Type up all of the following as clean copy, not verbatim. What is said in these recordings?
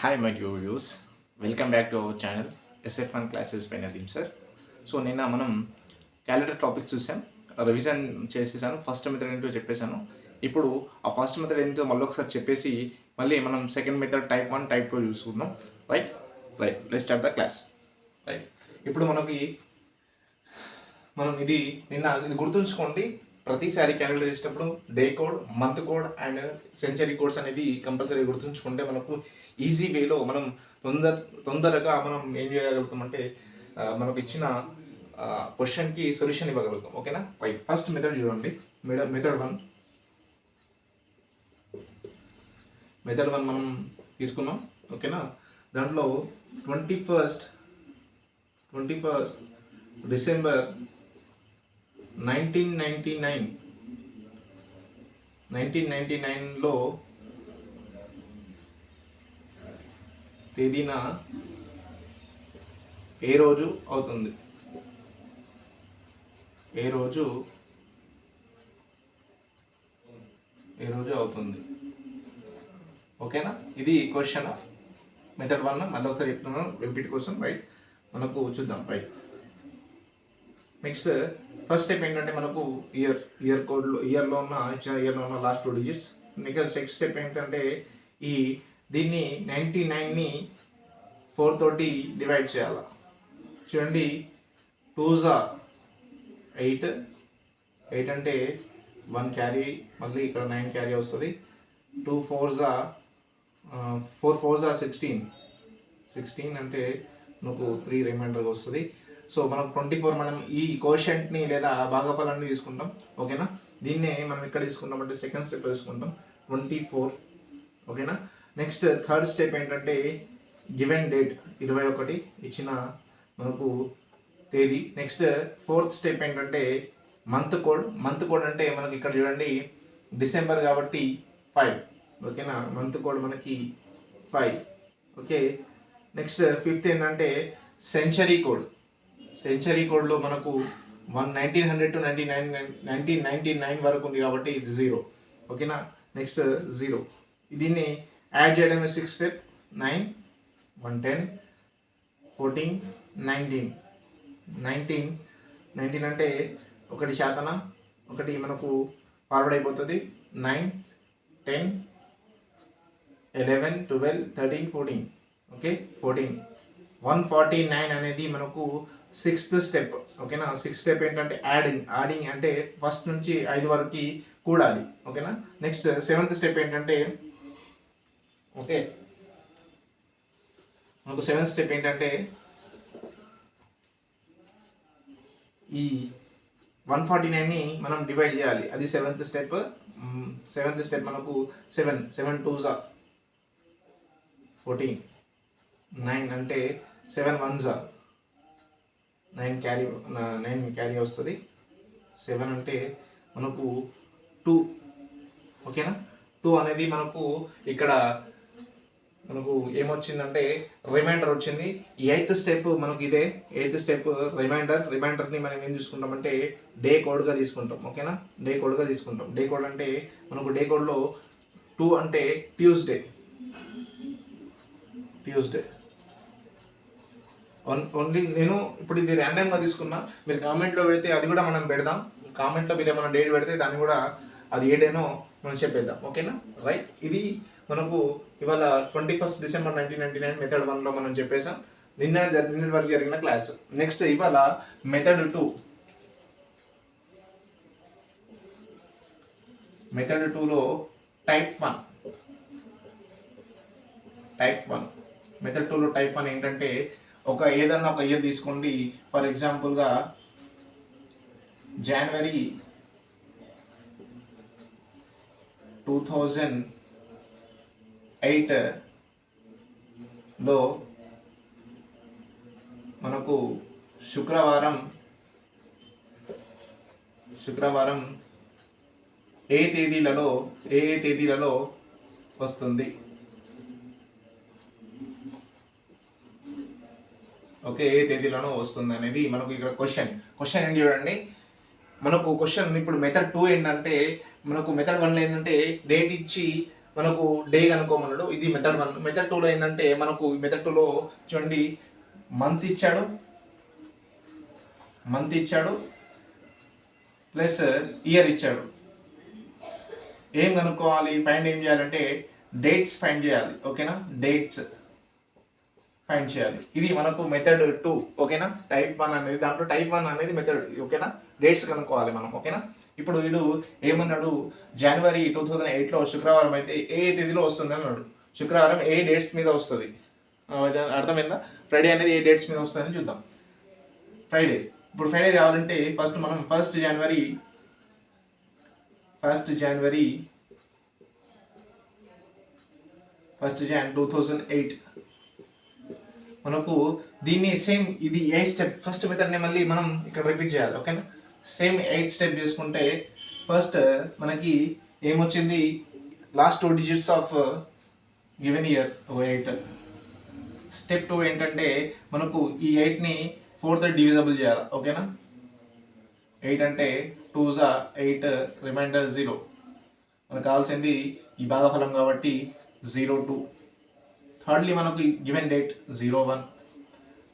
Hi my dear viewers, welcome back to our channel SF1 Classes by Nadeem sir. So నిన్న మనం calendar topic చూసాం, revision చేసేసాను. First method ఏంటో చెప్పేశాను. ఇప్పుడు ఆ ఫస్ట్ మెథడ్ ఏంటో మళ్ళీ ఒకసారి చెప్పేసి మళ్ళీ మనం సెకండ్ మెథడ్ టైప్ 1 టైప్ 2 చూసుకుందాం. Right let's start the class. Right ఇప్పుడు మనం ఇది గుర్తుంచుకోండి. ప్రతిసారి క్యాలెండర్ చేసేటప్పుడు day code, month code and century codes అనేది కంపల్సరీ గుర్తుంచుకుంటే మనకు ఈజీ వేలో మనం తొందరగా మనం ఏం చేయగలుగుతామంటే మనకు ఇచ్చిన క్వశ్చన్కి సొల్యూషన్ ఇవ్వగలుగుతాం. ఓకేనా? రైట్, ఫస్ట్ మెథడ్ చూడండి. మెథడ్ వన్ మనం తీసుకున్నాం. ఓకేనా? దాంట్లో 21st డిసెంబర్ 1999లో తేదీన ఏ రోజు అవుతుంది? ఏ రోజు అవుతుంది? ఓకేనా? ఇది క్వశ్చన్ మెథడ్ 1. మళ్ళీ ఒకసారి చెప్తున్నాను రిపీట్ కోసం. రైట్, మనకు చూద్దాం. రైట్, నెక్స్ట్ ఫస్ట్ స్టెప్ ఏంటంటే మనకు ఇయర్లో ఉన్న last 2 digits. Next second step ఏంటంటే దీన్ని 99ని 4 తోటి డివైడ్ చేయాలి. చూడండి, 2s 8 అంటే 1 క్యారీ, మళ్ళీ ఇక్కడ 9 క్యారీ వస్తుంది. 2 4s 16 అంటే మనకు 3 రిమైండర్ వస్తుంది. సో మనం 24 మనం ఈ కోషెంట్ని లేదా భాగఫలాన్ని తీసుకుంటాం. ఓకేనా? దీన్నే మనం ఇక్కడ తీసుకుంటాం అంటే సెకండ్ స్టెప్ తీసుకుంటాం 24. ఓకేనా? నెక్స్ట్ థర్డ్ స్టెప్ ఏంటంటే గివెన్ డేట్ 21 ఇచ్చిన మనకు తేదీ. నెక్స్ట్ ఫోర్త్ స్టెప్ ఏంటంటే మంత్ కోడ్ అంటే మనకి ఇక్కడ చూడండి డిసెంబర్ కాబట్టి 5. ఓకేనా? మంత్ కోడ్ మనకి 5. ఓకే, నెక్స్ట్ ఫిఫ్త్ ఏంటంటే సెంచరీ కోడ్లో మనకు 1900 to 1999 వరకు ఉంది కాబట్టి ఇది 0. ఓకేనా? నెక్స్ట్ 0. దీన్ని యాడ్ చేయడమే 6th స్టెప్. 9 1 10 14 19 అంటే 1% ఒకటి మనకు ఫార్వర్డ్ అయిపోతుంది. 9 10 11 12 13 14. ఓకే, 14 149 అనేది మనకు 6th స్టెప్. ఓకేనా? 6th స్టెప్ ఏంటంటే యాడింగ్ అంటే ఫస్ట్ నుంచి 5 వరకు కూడాలి. ఓకేనా? నెక్స్ట్ 7th స్టెప్ ఏంటంటే మనకు 7th స్టెప్ ఏంటంటే ఈ 149ని మనం డివైడ్ చేయాలి. అది 7th స్టెప్. 7th స్టెప్ మనకు 7 2s 14. 9 అంటే 7 1s 9 క్యారీ వస్తుంది. 7 అంటే మనకు 2. ఓకేనా? 2 అనేది మనకు ఇక్కడ మనకు ఏమొచ్చిందంటే రిమైండర్ వచ్చింది. ఈ 8th స్టెప్ మనకు ఇదే 8th స్టెప్ రిమైండర్ని మనం ఏం తీసుకుంటామంటే డే కోడ్గా తీసుకుంటాం. ఓకేనా? డే కోడ్గా తీసుకుంటాం. డే కోడ్ అంటే మనకు డే కోడ్లో 2 అంటే ట్యూస్డే. ఓన్లీ నేను ఇప్పుడు ఇది ర్యాండమ్గా తీసుకున్నా. మీరు కామెంట్లో పెడితే అది కూడా మనం పెడదాం. కామెంట్లో మీరు ఏమైనా డేట్ పెడితే దాన్ని కూడా అది ఏ డేనో మనం చెప్పేద్దాం. ఓకేనా? రైట్, ఇది మనకు ఇవాళ 21st డిసెంబర్ 1999 మెథడ్ 1లో మనం చెప్పేసాం. నిన్న వరకు జరిగిన క్లాస్. నెక్స్ట్ ఇవాళ మెథడ్ 2. మెథడ్ 2లో టైప్ 1. మెథడ్ 2లో టైప్ 1 ఏంటంటే ఏదన్నా ఒక ఇయర్ తీసుకోండి. ఫర్ ఎగ్జాంపుల్గా జనవరి 2008లో మనకు శుక్రవారం ఏ తేదీలలో వస్తుంది? ఓకే, ఏ తేదీలోనో వస్తుంది అనేది మనకు ఇక్కడ క్వశ్చన్ ఏంటి చూడండి. మనకు క్వశ్చన్ ఇప్పుడు మెథడ్ 2 ఏంటంటే మనకు మెథడ్ 1లో ఏంటంటే డేట్ ఇచ్చి మనకు డే కనుక్కోమన్నాడు. ఇది మెథడ్ 1. మెథడ్ 2లో ఏంటంటే మనకు మెథడ్ 2లో చూడండి మంత్ ఇచ్చాడు ప్లస్ ఇయర్ ఇచ్చాడు. ఏం కనుక్కోవాలి, ఏం చేయాలంటే డేట్స్ ఫైండ్ చేయాలి. ఓకేనా, డేట్స్ ఫైండ్ చేయాలి. ఇది మనకు మెథడ్ 2. ఓకేనా, టైప్ 1 అనేది దాంట్లో టైప్ 1 అనేది మెథడ్. ఓకేనా, డేట్స్ కనుక్కోవాలి మనం. ఓకేనా, ఇప్పుడు వీడు ఏమన్నాడు, జనవరి 2008లో శుక్రవారం అయితే ఏ తేదీలో వస్తుంది అన్నాడు. శుక్రవారం ఏ డేట్స్ మీద వస్తుంది, అర్థమైందా? ఫ్రైడే అనేది ఏ డేట్స్ మీద వస్తుందని చూద్దాం. ఫ్రైడే, ఇప్పుడు ఫ్రైడే కావాలంటే ఫస్ట్ మనం 1 జనవరి 2008 మనకు దీన్ని సేమ్ ఇది 8 స్టెప్. ఫస్ట్ మెథడ్ని మళ్ళీ మనం ఇక్కడ రిపీట్ చేయాలి. ఓకేనా, సేమ్ 8 స్టెప్ చేసుకుంటే ఫస్ట్ మనకి ఏమొచ్చింది, last 2 digits of given year 8. Step 2 ఏంటంటే మనకు ఈ 8ని 4తో డివిజబుల్ చేయాలి. ఓకేనా, 8 అంటే 2 జా 8, రిమైండర్ 0. మనకు కావాల్సింది ఈ భాగఫలం కాబట్టి 0, 2. థర్డ్లీ మనకు గివెన్ డేట్ 01.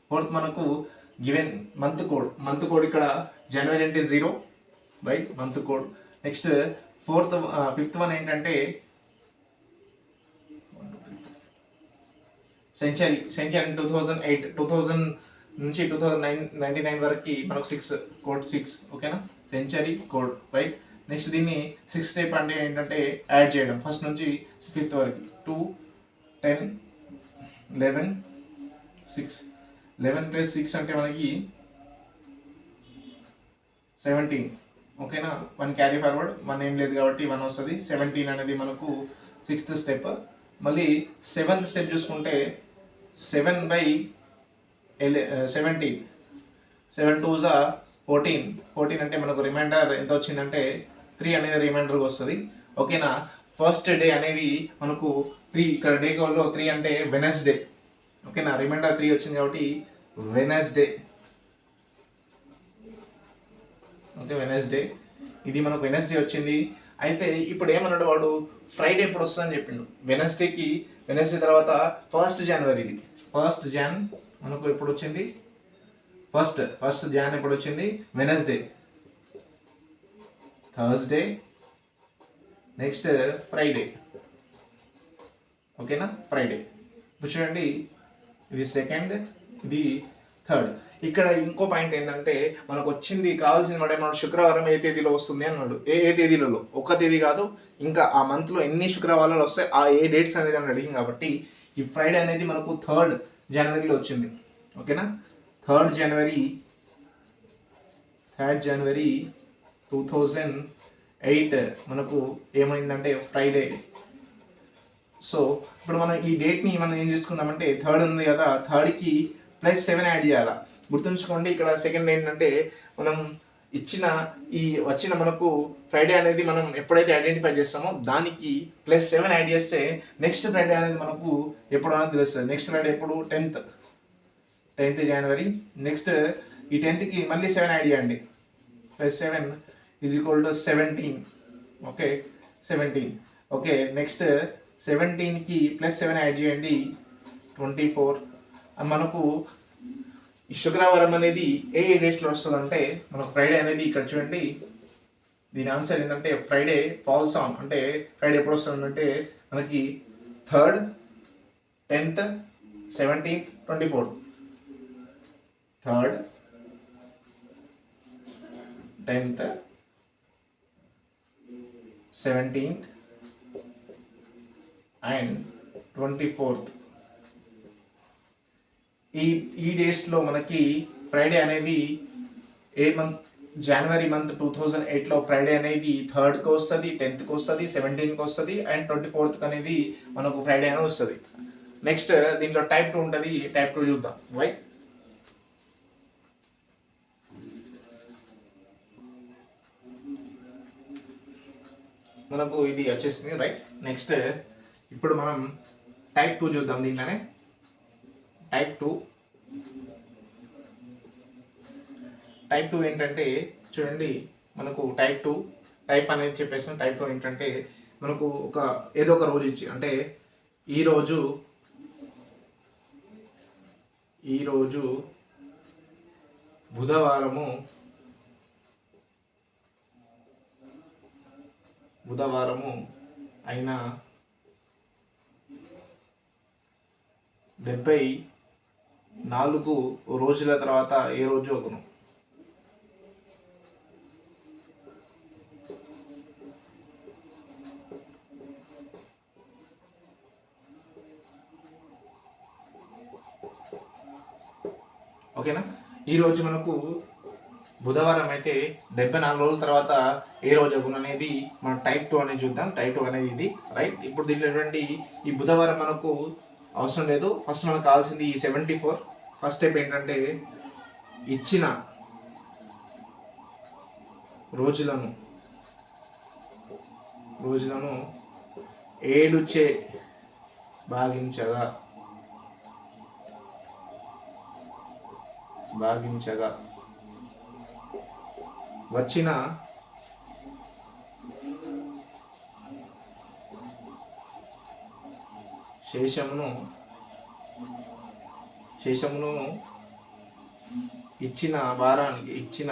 ఫోర్త్ మనకు గివెన్ మంత్ కోడ్ ఇక్కడ జనవరి అంటే 0 right, month code. Next fifth one ఏంటంటే సెంచరీ 2008, 2000 నుంచి 2099 వరకు మనకు 6 కోడ్ 6. ఓకేనా, సెంచరీ కోడ్ రైట్. నెక్స్ట్ దీన్ని 6th స్టెప్ అంటే ఏంటంటే యాడ్ చేయడం ఫస్ట్ నుంచి 5th వరకు. 2, 10, 11, 6. 11 + 6 అంటే మనకి 17. ఓకేనా, 1 క్యారీ ఫార్వర్డ్, 1 ఏం లేదు కాబట్టి 1 వస్తుంది. 17 అనేది మనకు 6th స్టెప్. మళ్ళీ 7th స్టెప్ చూసుకుంటే 7/17, 7 2 జా 14. 14 అంటే మనకు రిమైండర్ ఎంత వచ్చిందంటే 3 అనేది రిమైండర్గా వస్తుంది. ఓకేనా, ఫస్ట్ డే అనేది మనకు 3, ఇక్కడ డే కోడ్లో 3 అంటే వెనస్డే. ఓకేనా, రిమైండర్ 3 వచ్చింది కాబట్టి వెనస్డే. ఓకే, వెనస్డే, ఇది మనకు వెనస్డే వచ్చింది. అయితే ఇప్పుడు ఏమన్నాడు వాడు, ఫ్రైడే ఎప్పుడు వస్తుందని చెప్పిండు. వెనస్డే తర్వాత 1 జనవరి. ఇది 1 జాన్ మనకు ఎప్పుడు వచ్చింది, ఫస్ట్ జాన్ ఎప్పుడు వచ్చింది, వెనస్డే, థర్స్డే, నెక్స్ట్ ఫ్రైడే. ఓకేనా, ఫ్రైడే. ఇప్పుడు చూడండి, ఇది సెకండ్, ఇది థర్డ్. ఇక్కడ ఇంకో పాయింట్ ఏంటంటే మనకు వచ్చింది కావాల్సింది మాట ఏమన్నాడు, శుక్రవారం ఏ తేదీలో వస్తుంది అన్నాడు. ఏ తేదీలలో, ఒక తేదీ కాదు, ఇంకా ఆ మంత్లో ఎన్ని శుక్రవారాలు వస్తాయి ఆ ఏ డేట్స్ అనేది అని అడిగింది. కాబట్టి ఈ ఫ్రైడే అనేది మనకు 3rd జనవరిలో వచ్చింది. ఓకేనా, 3rd జనవరి 2008 మనకు ఏమైందంటే ఫ్రైడే. సో ఇప్పుడు మనం ఈ డేట్ని మనం ఏం చేసుకుందామంటే 3rd ఉంది కదా, 3rdకి +7 యాడ్ చేయాలా. గుర్తుంచుకోండి, ఇక్కడ సెకండ్ ఏంటంటే మనం వచ్చిన మనకు ఫ్రైడే అనేది మనం ఎప్పుడైతే ఐడెంటిఫై చేస్తామో దానికి +7 యాడ్ చేస్తే నెక్స్ట్ ఫ్రైడే అనేది మనకు ఎప్పుడు అనేది తెలుస్తుంది. నెక్స్ట్ ఫ్రైడే ఎప్పుడు, 10th జనవరి. నెక్స్ట్ ఈ 10థ్కి మళ్ళీ 7 యాడ్ చేయండి, +7 = 17. ఓకే, 17. ఓకే, నెక్స్ట్ 17కి +7 యాడ్ చేయండి, 24. మనకు ఈ శుక్రవారం అనేది ఏ డేట్స్లో వస్తుంది అంటే మనకు ఫ్రైడే అనేది ఇక్కడ చూడండి. దీని ఆన్సర్ ఏంటంటే ఫ్రైడే ఫాల్స్ ఆన్. అంటే ఫ్రైడే ఎప్పుడు వస్తుందంటే మనకి 3rd, 10th, 17th, 24th. 3rd, 10th, 17th and 24th. ఈ డేట్స్లో మనకి ఫ్రైడే అనేది ఏ మంత్, జనవరి మంత్ 2008లో ఫ్రైడే అనేది 3rdకి వస్తుంది, 10thకి వస్తుంది, 17కి వస్తుంది అండ్ 24th అనేది మనకు ఫ్రైడే అనేది వస్తుంది. నెక్స్ట్ దీంట్లో టైప్ 2 ఉంటుంది. టైప్ 2 చూద్దాం. రైట్, మనకు ఇది వచ్చేసింది. రైట్, నెక్స్ట్ ఇప్పుడు మనం టైప్ 2 చూద్దాం. దీంట్లోనే టైప్ 2 ఏంటంటే చూడండి, మనకు టైప్ అనేది చెప్పేసిన. టైప్ 2 ఏంటంటే మనకు ఏదో ఒక రోజు ఇచ్చి, అంటే ఈరోజు బుధవారము అయినా 74 రోజుల తర్వాత ఏ రోజు అగును? ఓకేనా? ఈరోజు మనకు బుధవారం అయితే 74 రోజుల తర్వాత ఏ రోజు అగును అనేది మనం టైప్ 2 అనేది చూద్దాం. టైప్ 2 అనేది ఇది, రైట్? ఇప్పుడు దీంట్లో ఈ బుధవారం మనకు అవసరం లేదు. ఫస్ట్ మనకు కావాల్సింది ఈ 74. ఫస్ట్ స్టెప్ ఏంటంటే ఇచ్చిన రోజులను 7చే భాగించగా వచ్చిన శేషమును ఇచ్చిన వారానికి, ఇచ్చిన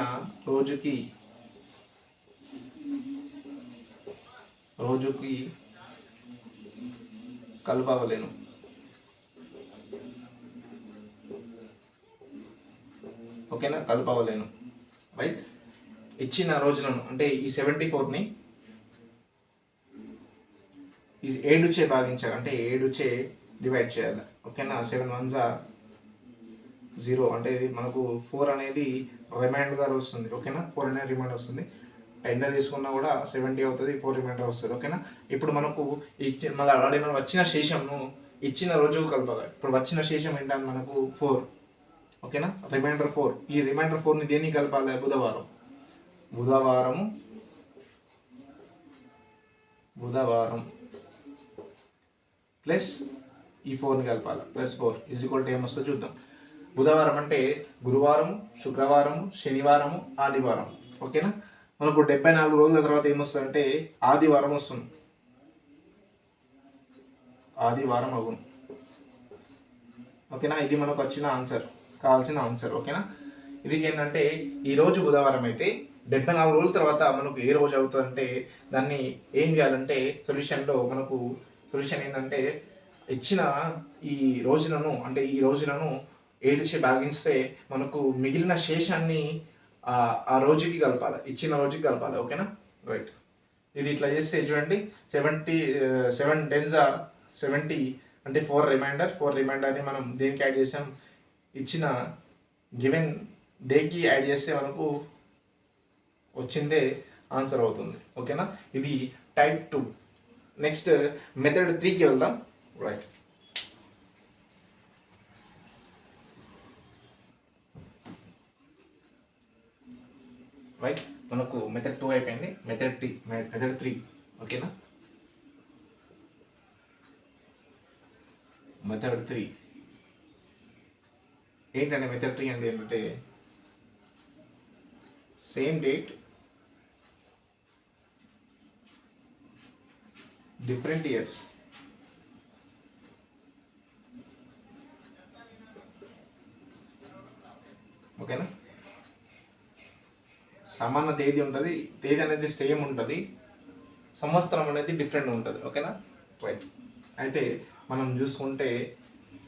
రోజుకి కలపవలెను. ఓకేనా? కలపవలేను, రైట్? ఇచ్చిన రోజులను అంటే ఈ 74ని 7చే భాగించాలి, అంటే 7చే డివైడ్ చేయాలి. ఓకేనా? 7 1s 0, అంటే మనకు 4 అనేది రిమైండర్గా వస్తుంది. ఓకేనా? 4 అనేది రిమైండర్ వస్తుంది. ఎంత తీసుకున్నా కూడా 70 అవుతుంది, 4 రిమైండర్ వస్తుంది. ఓకేనా? ఇప్పుడు మనకు మళ్ళీ మనం వచ్చిన శేషంను ఇచ్చిన రోజు కలపాలి. ఇప్పుడు వచ్చిన శేషం ఏంటంటే మనకు 4. ఓకేనా? రిమైండర్ 4. ఈ రిమైండర్ 4ని దేన్ని కలపాలి? బుధవారం ప్లస్ ఈ 4ని కలపాలి. +4 ఏమొస్తుందో చూద్దాం. బుధవారం అంటే గురువారం, శుక్రవారం, శనివారం, ఆదివారం. ఓకేనా? మనకు 74 రోజుల తర్వాత ఏమొస్తుంది అంటే ఆదివారం వస్తుంది. ఆదివారం అగును. ఓకేనా? ఇది మనకు వచ్చిన ఆన్సర్, కావాల్సిన ఆన్సర్. ఓకేనా? ఇది ఏంటంటే ఈరోజు బుధవారం అయితే 74 రోజుల తర్వాత మనకు ఏ రోజు అవుతుందంటే దాన్ని ఏం చేయాలంటే సొల్యూషన్లో మనకు సొల్యూషన్ ఏంటంటే ఇచ్చిన ఈ రోజులను 7చే భాగిస్తే మనకు మిగిలిన శేషాన్ని ఆ రోజుకి కలపాలి, ఇచ్చిన రోజుకి కలపాలి. ఓకేనా? రైట్. ఇది ఇట్లా చేస్తే చూడండి, 7 10s 70 అంటే 4 రిమైండర్ని మనం దేనికి యాడ్ చేసాం? ఇచ్చిన గివెన్ డేకి యాడ్ చేస్తే మనకు వచ్చిందే ఆన్సర్ అవుతుంది. ఓకేనా? ఇది టైప్ 2. నెక్స్ట్ మెథడ్ 3కి వెళ్దాం. రైట్. మనకు మెథడ్ 2 అయిపోయింది. మెథడ్ 3. ఓకేనా? మెథడ్ 3 ఏంటంటే మెథడ్ 3 అంటే ఏంటంటే సేమ్ డేట్ డిఫరెంట్ ఇయర్స్. ఓకేనా? సమాన తేదీ ఉంటుంది, తేదీ అనేది సేమ్ ఉంటుంది, సంవత్సరం అనేది డిఫరెంట్ ఉంటుంది. ఓకేనా? రైట్. అయితే మనం చూసుకుంటే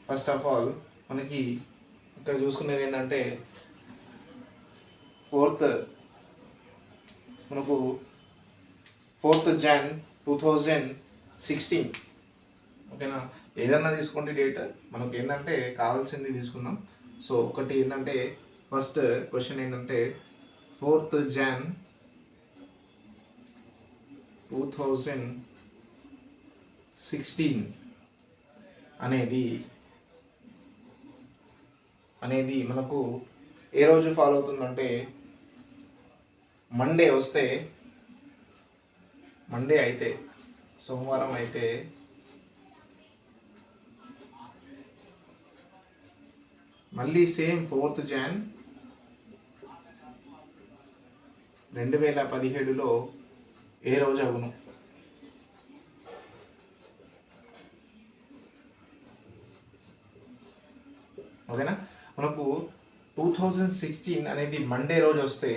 ఫస్ట్ ఆఫ్ ఆల్ మనకి ఇక్కడ చూసుకునేది ఏంటంటే 4th Jan 2016. ఓకేనా? ఏదన్నా తీసుకోండి డేట్, మనకు ఏంటంటే కావాల్సింది తీసుకుందాం. సో ఒకటి ఏంటంటే ఫస్ట్ క్వశ్చన్ ఏంటంటే 4th Jan 2016 అనేది మనకు ఏ రోజు ఫాలో అవుతుందంటే మండే అయితే సోమవారం అయితే మళ్ళీ సేమ్ 4th Jan 2017లో ఏ రోజు అగును? ఓకేనా. మనకు 2016 అనేది మండే రోజు వస్తే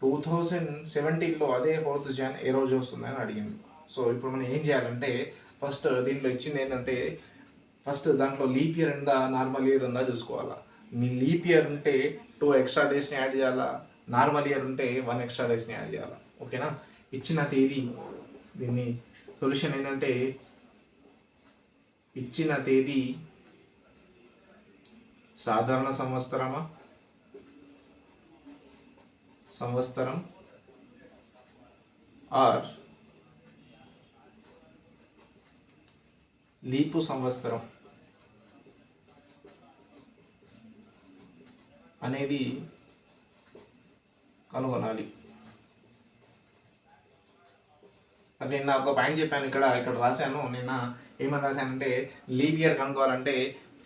2017లో అదే 4th Jan ఏ రోజు వస్తుంది అని అడిగింది. సో ఇప్పుడు మనం ఏం చేయాలంటే ఫస్ట్ దీంట్లో ఇచ్చింది ఏంటంటే ఫస్ట్ దాంట్లో లీప్ ఇయర్ ఉందా నార్మల్ ఇయర్ ఉందా చూసుకోవాలా. మీ లీప్ ఇయర్ ఉంటే 2 ఎక్స్ట్రా డేస్ని యాడ్ చేయాలా, నార్మల్ ఇయర్ ఉంటే 1 ఎక్స్ట్రా డేస్ని యాడ్ చేయాలా. ఓకేనా. ఇచ్చిన తేదీ దీన్ని సొల్యూషన్ ఏంటంటే ఇచ్చిన తేదీ సాధారణ సంవత్సరం ఆర్ లీపు సంవత్సరం అనేది కనుగొనాలి. అది నిన్న ఒక పాయింట్ చెప్పాను, ఇక్కడ రాశాను. నిన్న ఏమని రాశానంటే లీప్ ఇయర్ కనుక్కోవాలంటే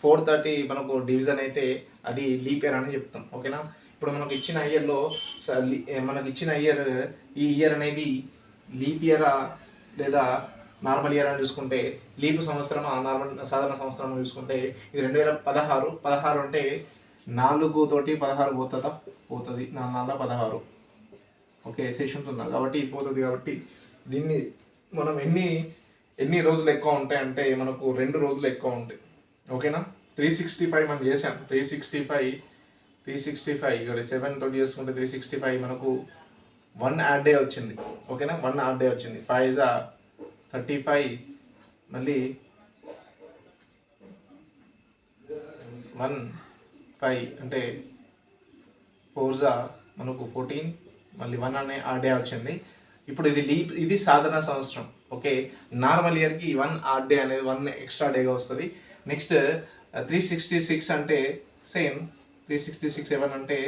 430 మనకు డివిజన్ అయితే అది లీప్ ఇయర్ అని చెప్తాం. ఓకేనా. ఇప్పుడు మనకు ఇచ్చిన ఇయర్లో ఈ ఇయర్ అనేది లీప్ ఇయరా లేదా నార్మల్ ఇయర్ అని చూసుకుంటే లీప్ సంవత్సరం సాధారణ సంవత్సరం చూసుకుంటే ఇది 2016 అంటే 4 తోటి 16 పోతుంది 4 16. ఓకే, సెషన్స్ ఉన్నాయి కాబట్టి ఇది పోతుంది. కాబట్టి దీన్ని మనం ఎన్ని రోజులు ఎక్కువ ఉంటాయి అంటే మనకు 2 రోజులు ఎక్కువ ఉంటాయి. ఓకేనా. 365 మనం చేసాం. 365 ఇక్కడ 7 తోటి చేసుకుంటే 365 మనకు 1 యాడ్ డే వచ్చింది. ఓకేనా, 1 యాడ్ డే వచ్చింది. 5 is 35 మళ్ళీ 1 5 అంటే 4 is మనకు 14 మళ్ళీ 1 అనే యాడ్ డే వచ్చింది. ఇప్పుడు ఇది సాధారణ సంవత్సరం. ఓకే, నార్మల్ ఇయర్కి 1 యాడ్ డే అనేది 1 ఎక్స్ట్రా డేగా వస్తుంది. నెక్స్ట్ 366 అంటే సేమ్ 366 7 అంటే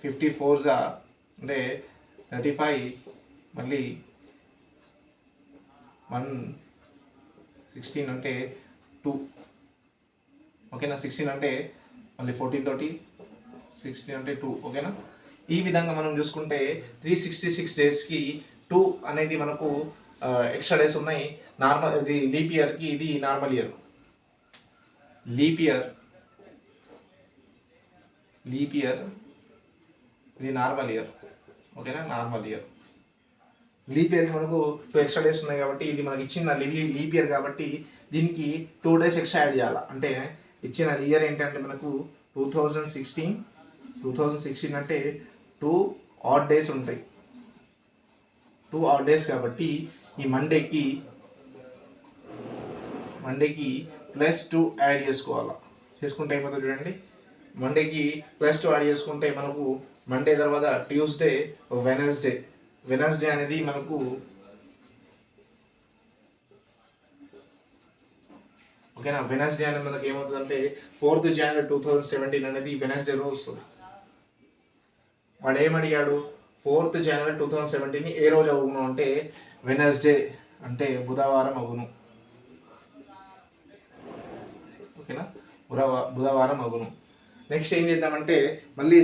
54 అంటే 35 మళ్ళీ 1 16 అంటే 2. ఓకేనా. 16 అంటే మళ్ళీ 14 తోటి 16 అంటే 2. ఓకేనా. ఈ విధంగా మనం చూసుకుంటే 366 డేస్కి 2 అనేది మనకు ఎక్స్ట్రా డేస్ ఉన్నాయి. నార్మల్ ఇది లీప్ ఇయర్కి ఇది నార్మల్ ఇయర్. లీప్ ఇయర్ ఇది నార్మల్ ఇయర్. ఓకేనా, నార్మల్ ఇయర్. లీప్ ఇయర్కి మనకు 2 ఎక్స్ట్రా డేస్ ఉన్నాయి కాబట్టి ఇది మనకి ఇచ్చిన లీప్ ఇయర్ కాబట్టి దీనికి 2 డేస్ ఎక్స్ట్రా యాడ్ చేయాలి. అంటే ఇచ్చిన ఇయర్ ఏంటంటే మనకు 2016 అంటే 2 ఆడ్ డేస్ ఉంటాయి. 2 ఆడ్ డేస్ కాబట్టి ఈ మండేకి +2 యాడ్ చేసుకుంటే ఏమవుతుంది చూడండి. మండేకి +2 యాడ్ చేసుకుంటే మనకు మండే తర్వాత ట్యూస్డే వెనస్డే అనేది మనకు ఓకేనా. వెనస్డే అనేది మనకు ఏమవుతుందంటే 4th January 2017 అనేది వెనస్డే రోజు వస్తుంది. వాడు ఏమడిగాడు 4th January 2017 ఏ రోజు అవ్వను అంటే వెనస్డే అంటే బుధవారం అవ్వను. ఓకేనా, బుధవారం అవ్వను. నెక్స్ట్ ఏం చేద్దామంటే మళ్ళీ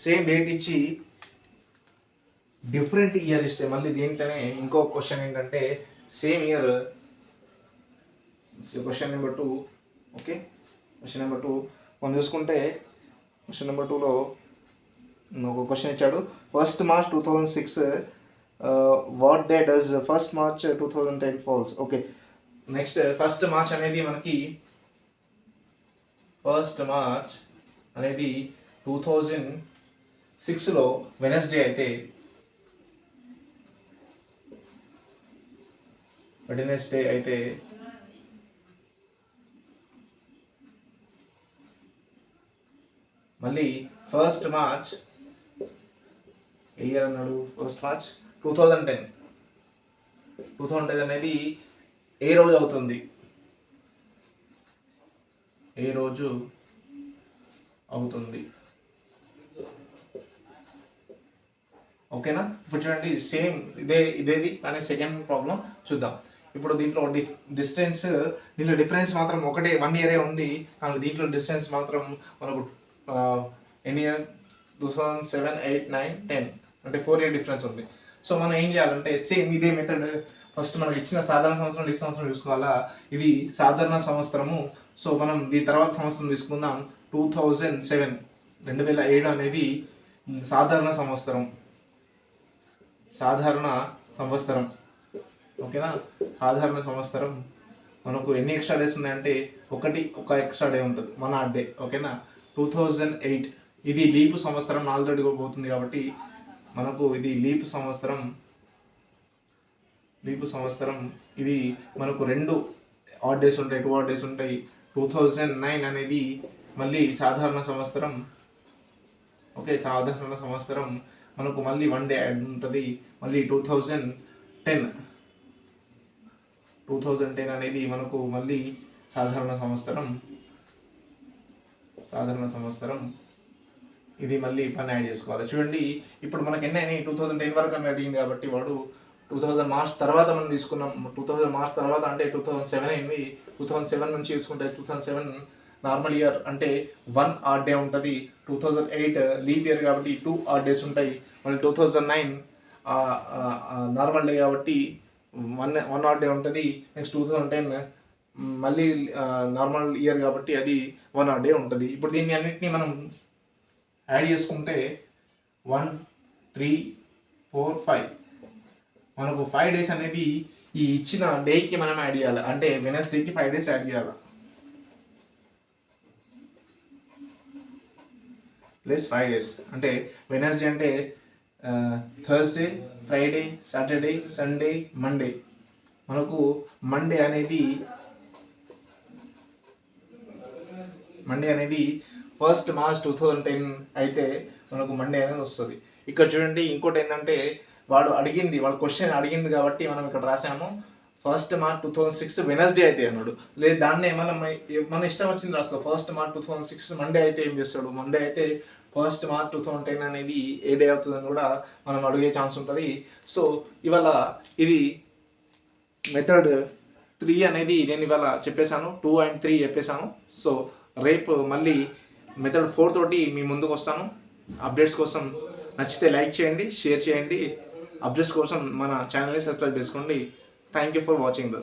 సేమ్ డేట్ ఇచ్చి డిఫరెంట్ ఇయర్ ఇస్తే మళ్ళీ దీంట్లోనే ఇంకో క్వశ్చన్ ఏంటంటే same year question number 2. Okay, question number 2 మనం చూసుకుంటే క్వశ్చన్ నెంబర్ 2లో ఒక క్వశ్చన్ ఇచ్చాడు. 1st March 2006 what day does 1st March 2010 falls. Okay, next 1st March అనేది మనకి 1st March అనేది 2006లో వెనస్డే అయితే మళ్ళీ 1st March ఏ ఇయర్ అన్నాడు 1st March 2010 అనేది ఏ రోజు అవుతుంది ఓకేనా. ఇప్పుడు చూడండి సేమ్ ఇదేది కానీ సెకండ్ ప్రాబ్లం చూద్దాం. ఇప్పుడు దీంట్లో డిఫరెన్స్ మాత్రం ఒకటే 1 ఇయరే ఉంది. కానీ దీంట్లో డిస్టెన్స్ మాత్రం మనకు ఎన్ని ఇయర్ 2007 8 9 10 అంటే 4 ఇయర్ డిఫరెన్స్ ఉంది. సో మనం ఏం చేయాలంటే సేమ్ ఇదే మెథడ్ ఫస్ట్ మనకి ఇచ్చిన సాధారణ సంవత్సరం లీప్ సంవత్సరం చూసుకోవాలా. ఇది సాధారణ సంవత్సరము. సో మనం దీని తర్వాత సంవత్సరం తీసుకుందాం. 2007 2007 అనేది సాధారణ సంవత్సరం. సాధారణ సంవత్సరం ఓకేనా. సాధారణ సంవత్సరం మనకు ఎన్ని ఎక్స్ట్రా డేస్ ఉన్నాయంటే ఒక ఎక్స్ట్రా డే ఉంటుంది, 1 odd డే ఓకేనా. 2008 ఇది లీప్ సంవత్సరం, 4 అడుగు పోతుంది కాబట్టి మనకు ఇది లీప్ సంవత్సరం. ఇది మనకు 2 odd డేస్ ఉంటాయి, 2 odd డేస్ ఉంటాయి. 2009 అనేది మళ్ళీ సాధారణ సంవత్సరం. ఓకే, సాధారణ సంవత్సరం మనకు మళ్ళీ 1 డే యాడ్ ఉంటుంది. మళ్ళీ 2010 అనేది మనకు మళ్ళీ సాధారణ సంవత్సరం. ఇది మళ్ళీ పని యాడ్ చేసుకోవాలి. చూడండి ఇప్పుడు మనకి ఎన్ని అయినాయి, 2010 వరకు అని అడిగింది కాబట్టి వాడు 2000 మార్చ్ తర్వాత మనం తీసుకున్నాం. 2000 మార్చ్ తర్వాత అంటే 2007 అయింది. 2007 నుంచి చూసుకుంటే 2007 నార్మల్ ఇయర్ అంటే 1 odd డే ఉంటుంది. 2008 లీప్ ఇయర్ కాబట్టి 2 odd డేస్ ఉంటాయి. మళ్ళీ 2009 నార్మల్ డే కాబట్టి 1 odd డే ఉంటుంది. నెక్స్ట్ 2010 మళ్ళీ నార్మల్ ఇయర్ కాబట్టి అది 1 odd డే ఉంటుంది. ఇప్పుడు దీన్ని అన్నింటినీ మనం యాడ్ చేసుకుంటే 1 3 4 5 మనకు 5 డేస్ అనేది ఈ ఇచ్చిన డేకి మనం యాడ్ చేయాలి. అంటే వెనస్డేకి 5 డేస్ యాడ్ చేయాలి. ప్లస్ 5 డేస్ అంటే వెనస్డే అంటే Thursday, Friday, Saturday, Sunday, Monday. మనకు మండే అనేది 1st March 2010 అయితే మనకు మండే అనేది వస్తుంది. ఇక్కడ చూడండి ఇంకోటి ఏంటంటే వాడు క్వశ్చన్ అడిగింది కాబట్టి మనం ఇక్కడ రాసాము 1st March 2006 వెనస్డే అయితే అన్నాడు. లేదు దాన్ని మన ఇష్టం వచ్చింది రాసుకో. 1st March 2006 మండే అయితే ఏం చేస్తాడు, మండే అయితే 1st March 2010 అనేది ఏ డే అవుతుందని కూడా మనం అడిగే ఛాన్స్ ఉంటుంది. సో ఇవాళ ఇది మెథడ్ 3 అనేది నేను ఇవాళ చెప్పేశాను. 2 and 3 చెప్పేశాను. సో రేపు మళ్ళీ మెథడ్ 4 తోటి మీ ముందుకు వస్తాను. అప్డేట్స్ కోసం నచ్చితే లైక్ చేయండి, షేర్ చేయండి. అప్డేట్స్ కోసం మన ఛానల్ని సబ్స్క్రైబ్ చేసుకోండి. Thank you for watching this.